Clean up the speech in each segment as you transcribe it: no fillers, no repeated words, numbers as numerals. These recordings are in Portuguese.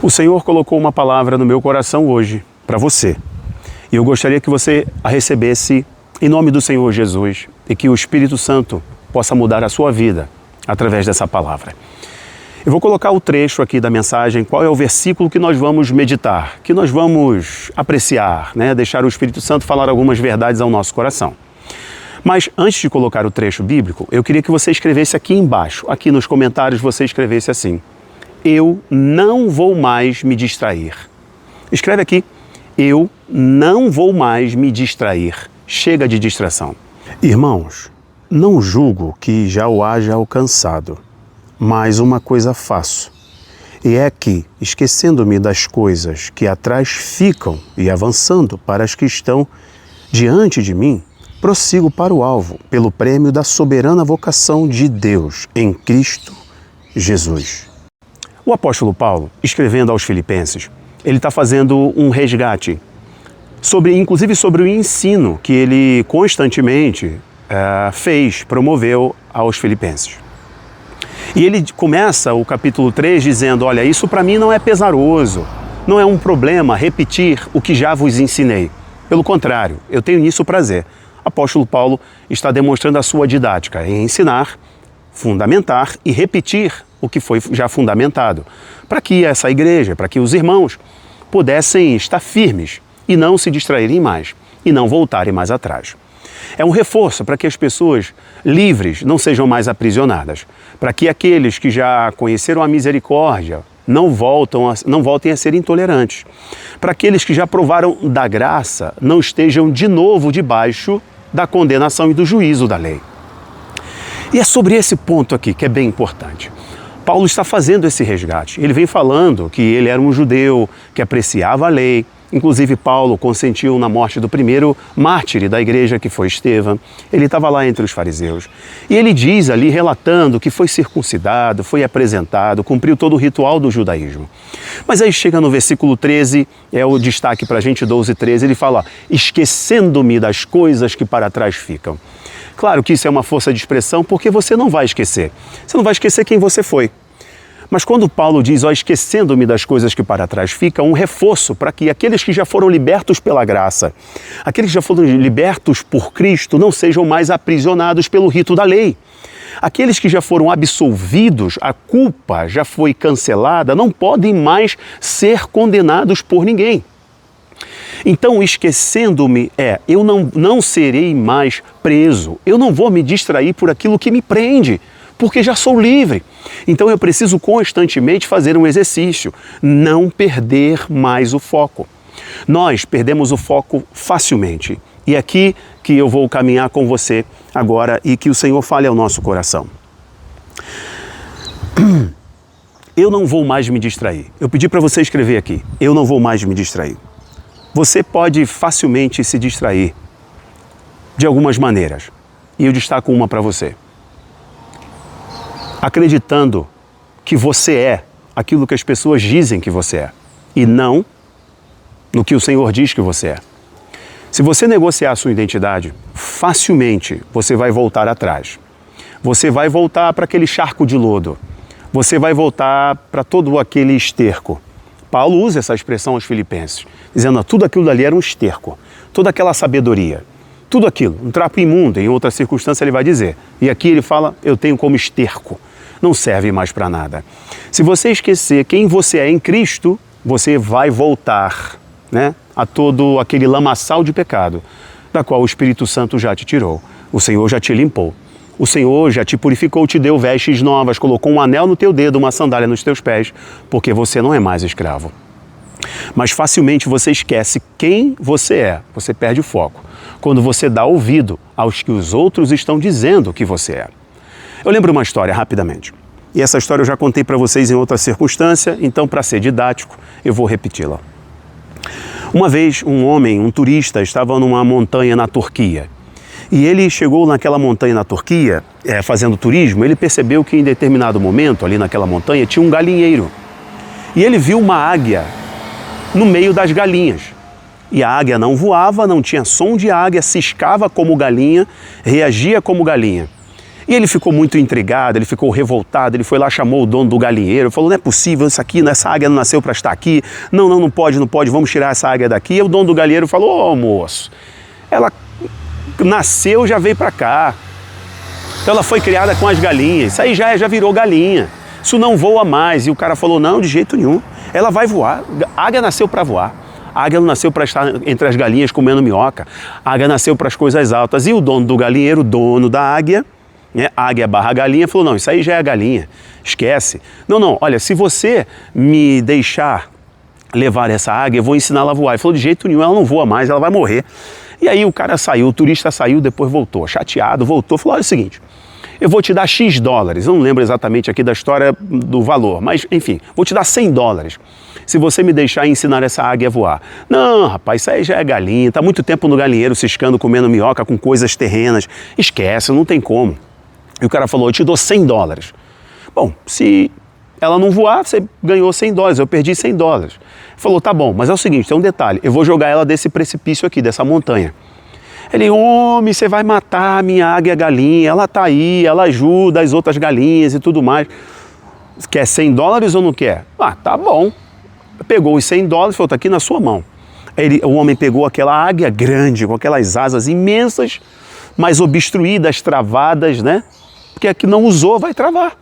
O Senhor colocou uma palavra no meu coração hoje para você. E eu gostaria que você a recebesse em nome do Senhor Jesus e que o Espírito Santo possa mudar a sua vida através dessa palavra. Eu vou colocar o trecho aqui da mensagem, qual é o versículo que nós vamos meditar, que nós vamos apreciar, deixar o Espírito Santo falar algumas verdades ao nosso coração. Mas antes de colocar o trecho bíblico, eu queria que você escrevesse aqui embaixo, aqui nos comentários você escrevesse assim: eu não vou mais me distrair. Escreve aqui: eu não vou mais me distrair. Chega de distração. Irmãos, não julgo que já o haja alcançado, mas uma coisa faço, e é que, esquecendo-me das coisas que atrás ficam e avançando para as que estão diante de mim, prossigo para o alvo, pelo prêmio da soberana vocação de Deus em Cristo Jesus. O apóstolo Paulo, escrevendo aos Filipenses, ele está fazendo um resgate, inclusive sobre o ensino que ele constantemente promoveu aos Filipenses. E ele começa o capítulo 3 dizendo: olha, isso para mim não é pesaroso, não é um problema repetir o que já vos ensinei. Pelo contrário, eu tenho nisso prazer. Apóstolo Paulo está demonstrando a sua didática em ensinar, fundamentar e repetir o que foi já fundamentado, para que essa igreja, para que os irmãos pudessem estar firmes e não se distraírem mais e não voltarem mais atrás. É um reforço para que as pessoas livres não sejam mais aprisionadas, para que aqueles que já conheceram a misericórdia não voltem a ser intolerantes, para aqueles que já provaram da graça não estejam de novo debaixo da condenação e do juízo da lei. E é sobre esse ponto aqui que é bem importante. Paulo está fazendo esse resgate. Ele vem falando que ele era um judeu que apreciava a lei. Inclusive, Paulo consentiu na morte do primeiro mártir da igreja, que foi Estevão. Ele estava lá entre os fariseus. E ele diz ali, relatando que foi circuncidado, foi apresentado, cumpriu todo o ritual do judaísmo. Mas aí chega no versículo 13, é o destaque para a gente, 12 e 13, ele fala: esquecendo-me das coisas que para trás ficam. Claro que isso é uma força de expressão, porque você não vai esquecer. Você não vai esquecer quem você foi. Mas quando Paulo diz, esquecendo-me das coisas que para trás ficam, um reforço para que aqueles que já foram libertos pela graça, aqueles que já foram libertos por Cristo, não sejam mais aprisionados pelo rito da lei. Aqueles que já foram absolvidos, a culpa já foi cancelada, não podem mais ser condenados por ninguém. Então, esquecendo-me eu não serei mais preso, eu não vou me distrair por aquilo que me prende, porque já sou livre. Então eu preciso constantemente fazer um exercício, não perder mais o foco. Nós perdemos o foco facilmente. E é aqui que eu vou caminhar com você agora e que o Senhor fale ao nosso coração. Eu não vou mais me distrair. Eu pedi para você escrever aqui, eu não vou mais me distrair. Você pode facilmente se distrair de algumas maneiras. E eu destaco uma para você. Acreditando que você é aquilo que as pessoas dizem que você é e não no que o Senhor diz que você é. Se você negociar a sua identidade, facilmente você vai voltar atrás. Você vai voltar para aquele charco de lodo. Você vai voltar para todo aquele esterco. Paulo usa essa expressão aos Filipenses, dizendo tudo aquilo dali era um esterco, toda aquela sabedoria, tudo aquilo, um trapo imundo, em outra circunstância ele vai dizer. E aqui ele fala, eu tenho como esterco. Não serve mais para nada. Se você esquecer quem você é em Cristo, você vai voltar a todo aquele lamaçal de pecado, da qual o Espírito Santo já te tirou. O Senhor já te limpou. O Senhor já te purificou, te deu vestes novas, colocou um anel no teu dedo, uma sandália nos teus pés, porque você não é mais escravo. Mas facilmente você esquece quem você é, você perde o foco, quando você dá ouvido aos que os outros estão dizendo que você é. Eu lembro uma história rapidamente, e essa história eu já contei para vocês em outra circunstância, então para ser didático eu vou repeti-la. Uma vez um turista, estava numa montanha na Turquia, e ele chegou naquela montanha na Turquia, fazendo turismo, ele percebeu que em determinado momento, ali naquela montanha, tinha um galinheiro. E ele viu uma águia no meio das galinhas. E a águia não voava, não tinha som de águia, ciscava como galinha, reagia como galinha. E ele ficou muito intrigado, ele ficou revoltado, ele foi lá, chamou o dono do galinheiro, falou, não é possível isso aqui, essa águia não nasceu para estar aqui, não pode, vamos tirar essa águia daqui. E o dono do galinheiro falou, ô moço, ela nasceu, já veio para cá, então ela foi criada com as galinhas, isso aí já virou galinha, isso não voa mais. E o cara falou, não, de jeito nenhum, ela vai voar, a águia nasceu para voar. A águia não nasceu para estar entre as galinhas comendo minhoca, a águia nasceu para as coisas altas. E o dono do galinheiro, dono da águia, águia barra galinha, falou, não, isso aí já é a galinha, esquece. Não, olha, se você me deixar levar essa águia, eu vou ensiná-la a voar. Ele falou, de jeito nenhum, ela não voa mais, ela vai morrer. E aí o cara saiu, o turista saiu, depois voltou, chateado, voltou, falou, olha o seguinte, eu vou te dar X dólares, eu não lembro exatamente aqui da história do valor, mas enfim, vou te dar 100 dólares. Se você me deixar ensinar essa águia a voar. Não, rapaz, isso aí já é galinha, está muito tempo no galinheiro ciscando, comendo minhoca com coisas terrenas. Esquece, não tem como. E o cara falou, eu te dou 100 dólares. Bom, se ela não voar, você ganhou 100 dólares, eu perdi 100 dólares. Ele falou, tá bom, mas é o seguinte, tem um detalhe, eu vou jogar ela desse precipício aqui, dessa montanha. Ele, homem, você vai matar a minha águia galinha, ela tá aí, ela ajuda as outras galinhas e tudo mais. Quer 100 dólares ou não quer? Ah, tá bom. Pegou os 100 dólares e falou, tá aqui na sua mão. O homem pegou aquela águia grande, com aquelas asas imensas, mas obstruídas, travadas, né? Porque a que não usou vai travar.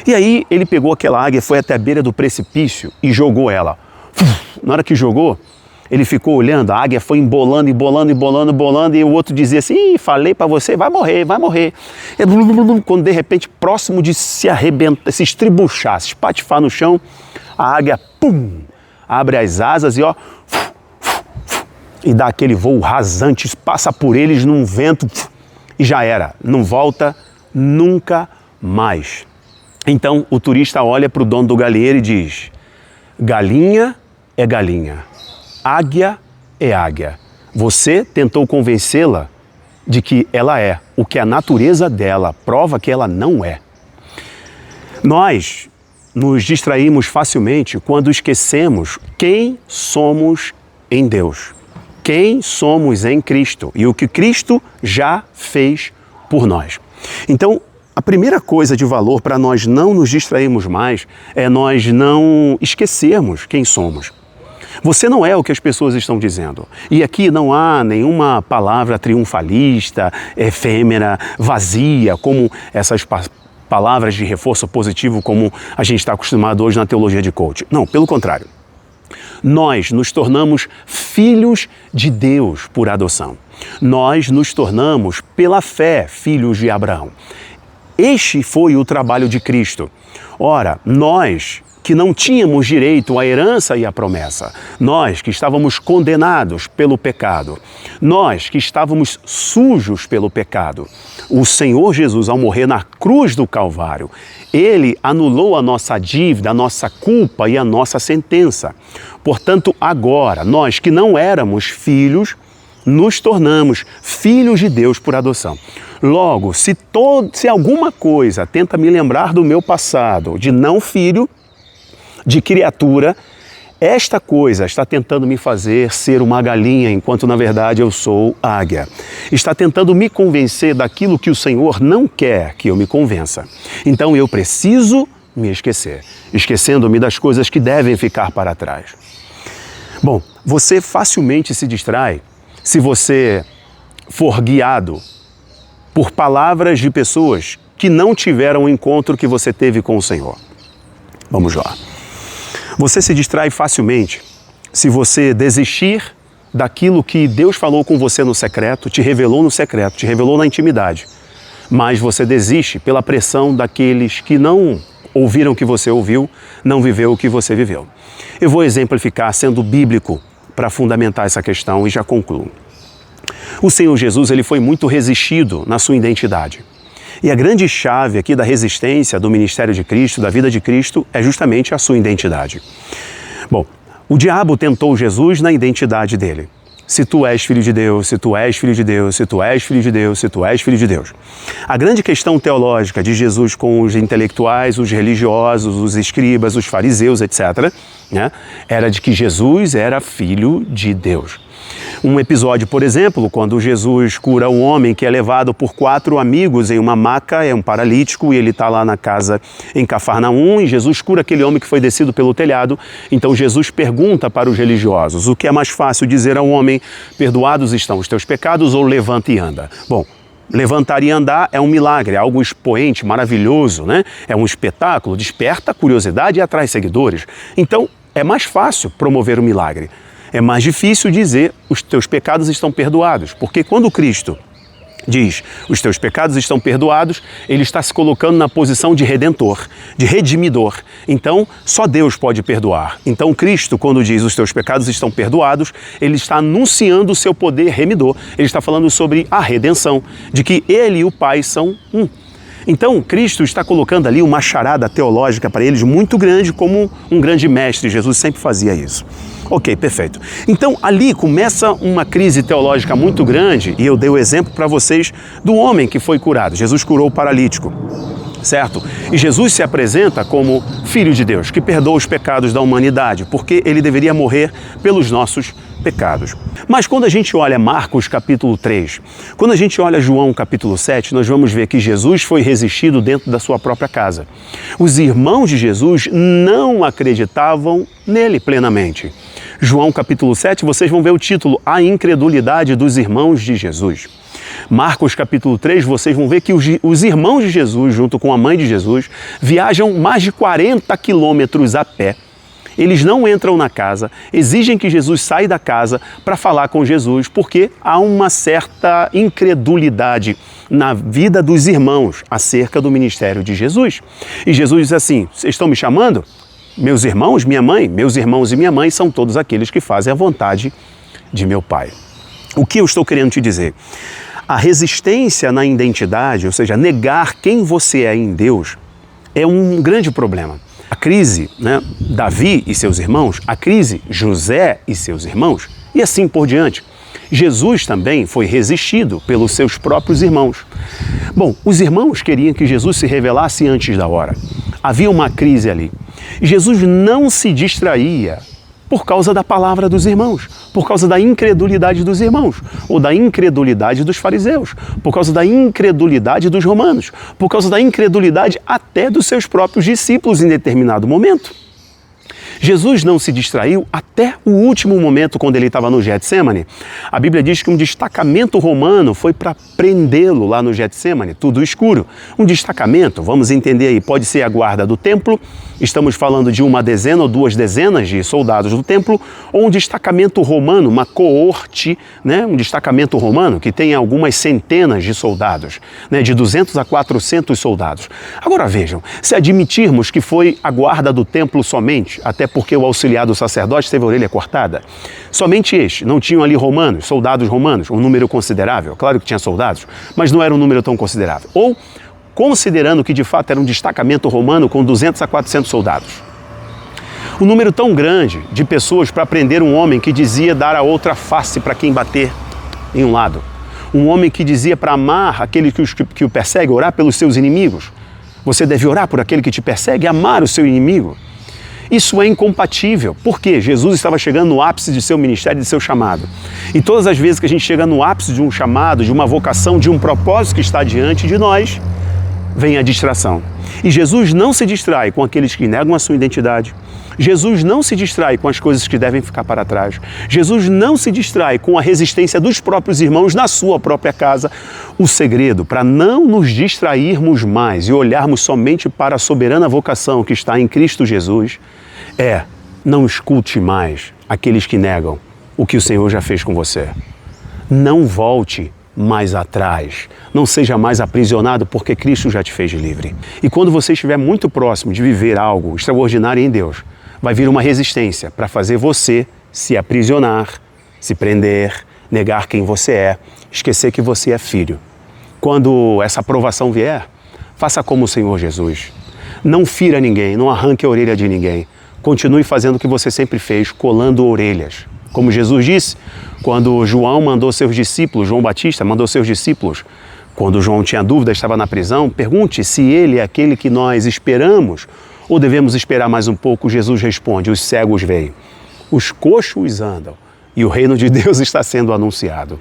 E aí ele pegou aquela águia, foi até a beira do precipício e jogou ela. Na hora que jogou, ele ficou olhando, a águia foi embolando, e o outro dizia assim, ih, falei pra você, vai morrer. E, quando de repente, próximo de se arrebentar, se estribuchar, se espatifar no chão, a águia, pum, abre as asas e ó, e dá aquele voo rasante, passa por eles num vento e já era, não volta nunca mais. Então o turista olha para o dono do galinheiro e diz, galinha é galinha, águia é águia. Você tentou convencê-la de que ela é o que a natureza dela prova que ela não é. Nós nos distraímos facilmente quando esquecemos quem somos em Deus, quem somos em Cristo e o que Cristo já fez por nós. Então, a primeira coisa de valor para nós não nos distrairmos mais é nós não esquecermos quem somos. Você não é o que as pessoas estão dizendo. E aqui não há nenhuma palavra triunfalista, efêmera, vazia, como essas palavras de reforço positivo como a gente está acostumado hoje na teologia de coach. Não, pelo contrário. Nós nos tornamos filhos de Deus por adoção. Nós nos tornamos, pela fé, filhos de Abraão. Este foi o trabalho de Cristo. Ora, nós que não tínhamos direito à herança e à promessa, nós que estávamos condenados pelo pecado, nós que estávamos sujos pelo pecado, o Senhor Jesus, ao morrer na cruz do Calvário, Ele anulou a nossa dívida, a nossa culpa e a nossa sentença. Portanto, agora, nós que não éramos filhos, nos tornamos filhos de Deus por adoção. Logo, se alguma coisa tenta me lembrar do meu passado, de não filho, de criatura, esta coisa está tentando me fazer ser uma galinha, enquanto na verdade eu sou águia. Está tentando me convencer daquilo que o Senhor não quer que eu me convença. Então eu preciso me esquecer, esquecendo-me das coisas que devem ficar para trás. Bom, você facilmente se distrai se você for guiado por palavras de pessoas que não tiveram o encontro que você teve com o Senhor. Vamos lá. Você se distrai facilmente se você desistir daquilo que Deus falou com você no secreto, te revelou no secreto, te revelou na intimidade. Mas você desiste pela pressão daqueles que não ouviram o que você ouviu, não viveu o que você viveu. Eu vou exemplificar sendo bíblico para fundamentar essa questão e já concluo. O Senhor Jesus, ele foi muito resistido na sua identidade. E a grande chave aqui da resistência do ministério de Cristo, da vida de Cristo, é justamente a sua identidade. Bom, o diabo tentou Jesus na identidade dele. Se tu és filho de Deus, se tu és filho de Deus, se tu és filho de Deus, se tu és filho de Deus. A grande questão teológica de Jesus com os intelectuais, os religiosos, os escribas, os fariseus, etc., né, era de que Jesus era filho de Deus. Um episódio, por exemplo, quando Jesus cura um homem que é levado por 4 amigos em uma maca, é um paralítico, e ele está lá na casa em Cafarnaum, e Jesus cura aquele homem que foi descido pelo telhado. Então Jesus pergunta para os religiosos: o que é mais fácil dizer ao homem, perdoados estão os teus pecados, ou levanta e anda? Bom, levantar e andar é um milagre, é algo expoente, maravilhoso, né? É um espetáculo, desperta curiosidade e atrai seguidores. Então, é mais fácil promover o milagre. É mais difícil dizer os teus pecados estão perdoados, porque quando Cristo diz os teus pecados estão perdoados, ele está se colocando na posição de redentor, de redimidor. Então, só Deus pode perdoar. Então, Cristo, quando diz os teus pecados estão perdoados, ele está anunciando o seu poder remidor. Ele está falando sobre a redenção, de que ele e o Pai são um. Então, Cristo está colocando ali uma charada teológica para eles muito grande, como um grande mestre. Jesus sempre fazia isso. Ok, perfeito. Então, ali começa uma crise teológica muito grande, e eu dei o exemplo para vocês do homem que foi curado. Jesus curou o paralítico, certo? E Jesus se apresenta como Filho de Deus, que perdoa os pecados da humanidade, porque ele deveria morrer pelos nossos pecados. Mas quando a gente olha Marcos capítulo 3, quando a gente olha João capítulo 7, nós vamos ver que Jesus foi resistido dentro da sua própria casa. Os irmãos de Jesus não acreditavam nele plenamente. João capítulo 7, vocês vão ver o título, A Incredulidade dos Irmãos de Jesus. Marcos capítulo 3, vocês vão ver que os irmãos de Jesus, junto com a mãe de Jesus, viajam mais de 40 quilômetros a pé. Eles não entram na casa, exigem que Jesus saia da casa para falar com Jesus, porque há uma certa incredulidade na vida dos irmãos acerca do ministério de Jesus. E Jesus diz assim: vocês estão me chamando? Meus irmãos, minha mãe, meus irmãos e minha mãe são todos aqueles que fazem a vontade de meu Pai. O que eu estou querendo te dizer? A resistência na identidade, ou seja, negar quem você é em Deus, é um grande problema. A crise, Davi e seus irmãos, a crise José e seus irmãos, e assim por diante. Jesus também foi resistido pelos seus próprios irmãos. Bom, os irmãos queriam que Jesus se revelasse antes da hora. Havia uma crise ali. Jesus não se distraía por causa da palavra dos irmãos, por causa da incredulidade dos irmãos, ou da incredulidade dos fariseus, por causa da incredulidade dos romanos, por causa da incredulidade até dos seus próprios discípulos em determinado momento. Jesus não se distraiu até o último momento, quando ele estava no Getsemane. A Bíblia diz que um destacamento romano foi para prendê-lo lá no Getsemane, tudo escuro. Um destacamento, vamos entender aí, pode ser a guarda do templo, estamos falando de 1 dezena ou 2 dezenas de soldados do templo, ou um destacamento romano, uma coorte, um destacamento romano que tem algumas centenas de soldados, de 200 a 400 soldados. Agora vejam, se admitirmos que foi a guarda do templo somente, até porque o auxiliar do sacerdote teve a orelha cortada, somente este, não tinham ali romanos, soldados romanos, um número considerável, claro que tinha soldados, mas não era um número tão considerável. Ou, considerando que de fato era um destacamento romano com 200 a 400 soldados. Um número tão grande de pessoas para prender um homem que dizia dar a outra face para quem bater em um lado. Um homem que dizia para amar aquele que o persegue, orar pelos seus inimigos. Você deve orar por aquele que te persegue, amar o seu inimigo. Isso é incompatível, porque Jesus estava chegando no ápice de seu ministério e de seu chamado. E todas as vezes que a gente chega no ápice de um chamado, de uma vocação, de um propósito que está diante de nós, vem a distração. E Jesus não se distrai com aqueles que negam a sua identidade. Jesus não se distrai com as coisas que devem ficar para trás. Jesus não se distrai com a resistência dos próprios irmãos na sua própria casa. O segredo para não nos distrairmos mais e olharmos somente para a soberana vocação que está em Cristo Jesus é: não escute mais aqueles que negam o que o Senhor já fez com você. Não volte mais atrás. Não seja mais aprisionado, porque Cristo já te fez livre. E quando você estiver muito próximo de viver algo extraordinário em Deus, vai vir uma resistência para fazer você se aprisionar, se prender, negar quem você é, esquecer que você é filho. Quando essa provação vier, faça como o Senhor Jesus. Não fira ninguém, não arranque a orelha de ninguém. Continue fazendo o que você sempre fez, colando orelhas. Como Jesus disse, quando João mandou seus discípulos, João Batista mandou seus discípulos, quando João tinha dúvida, estava na prisão, pergunte se ele é aquele que nós esperamos ou devemos esperar mais um pouco. Jesus responde: os cegos veem, os coxos andam e o reino de Deus está sendo anunciado.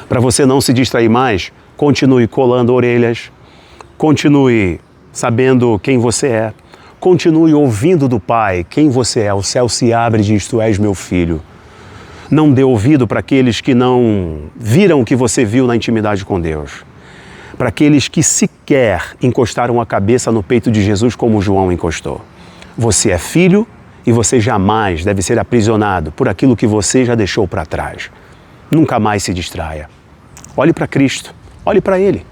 Para você não se distrair mais, continue colando orelhas, continue sabendo quem você é, continue ouvindo do Pai quem você é. O céu se abre e diz: Tu és meu filho. Não dê ouvido para aqueles que não viram o que você viu na intimidade com Deus. Para aqueles que sequer encostaram a cabeça no peito de Jesus como João encostou. Você é filho e você jamais deve ser aprisionado por aquilo que você já deixou para trás. Nunca mais se distraia. Olhe para Cristo, olhe para Ele.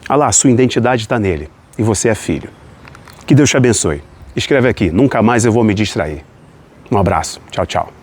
Ah lá, sua identidade está nele e você é filho. Que Deus te abençoe. Escreve aqui: nunca mais eu vou me distrair. Um abraço. Tchau, tchau.